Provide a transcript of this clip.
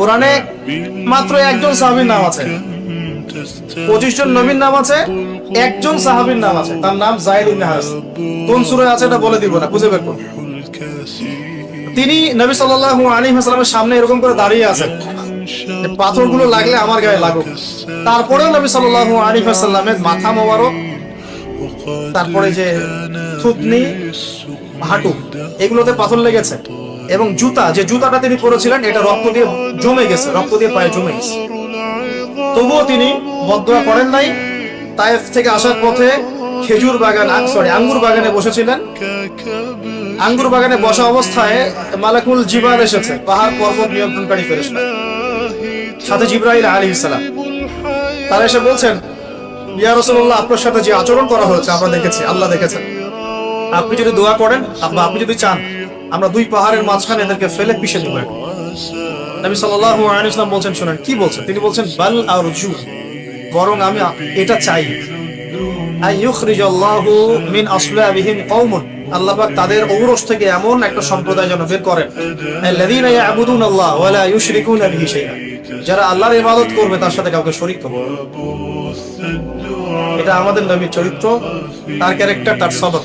কোরআনে মাত্র একজন সাহাবীর নাম আছে, 25 জন নবীর নাম আছে, একজন সাহাবীর নাম আছে, তার নাম যায়েদ ইবনে হারেস। কোন সূরায় আছে এটা বলে দিব না, খুঁজে বের করুন। তিনি নবী সাল্লাল্লাহু আলাইহি ওয়াসাল্লামের সামনে এরকম করে দাঁড়িয়ে আছেন, পাথরগুলো লাগলে আমার গায়ে লাগুক। তারপরেও নবী সাল্লাল্লাহু আলাইহি ওয়াসাল্লামের মাথা মোবারক, তারপরে যে থুতনি, হাঁটু, এগুলোতে পাথর লেগেছে। এবং জুতা, যে জুতাটা তিনি পরেছিলেন, এটা রক্ত দিয়ে জমে গেছে, রক্ত দিয়ে পায়ে জমে গেছে। তবুও তিনি বদদুয়া করেন নাই। তায়েফ থেকে আসার পথে খেজুর বাগান, আঙ্গুর বাগানে বসেছিলেন। আঙ্গুর বাগানে বসা অবস্থায় মালাকুল জিবাল এসেছে, পাহাড় পর্বত নিয়ন্ত্রণকারী ফেরেশতা, সাথে জিবরাইল আলাইহিস সালাম। তারা এসে বলছেন, ইয়া রাসূলুল্লাহ, আপনার সাথে যে আচরণ করা হয়েছে আমরা দেখেছি, আল্লাহ দেখেছেন। আপনি যদি দোয়া করেন, আপনি যদি চান, আমরা দুই পাহাড়ের মাঝখানে এদেরকে ফেলে পিষে দেব। নবী সাল্লাল্লাহু আলাইহি ওয়াসাল্লাম বলছেন, শুনেন কি বলছেন। তিনি বলছেন, বাল আরজু, বরং আমি এটা চাই, আইয়ুখরিজাল্লাহু মিন আসলাবিহিম কওমুন, আল্লাহ পাক তাদের ঔরস থেকে এমন একটা সম্প্রদায় যেন বের করেন, আল্লাযীনা ইয়াবুদুনাল্লাহ ওয়া লা ইউশরিকুনা বিহি শাইআ, যারা আল্লাহর ইবাদত করবে তার সাথে কাউকে শরীক করবে। এটা আমাদের নবীর চরিত্র, তার ক্যারেক্টার, তার সবক।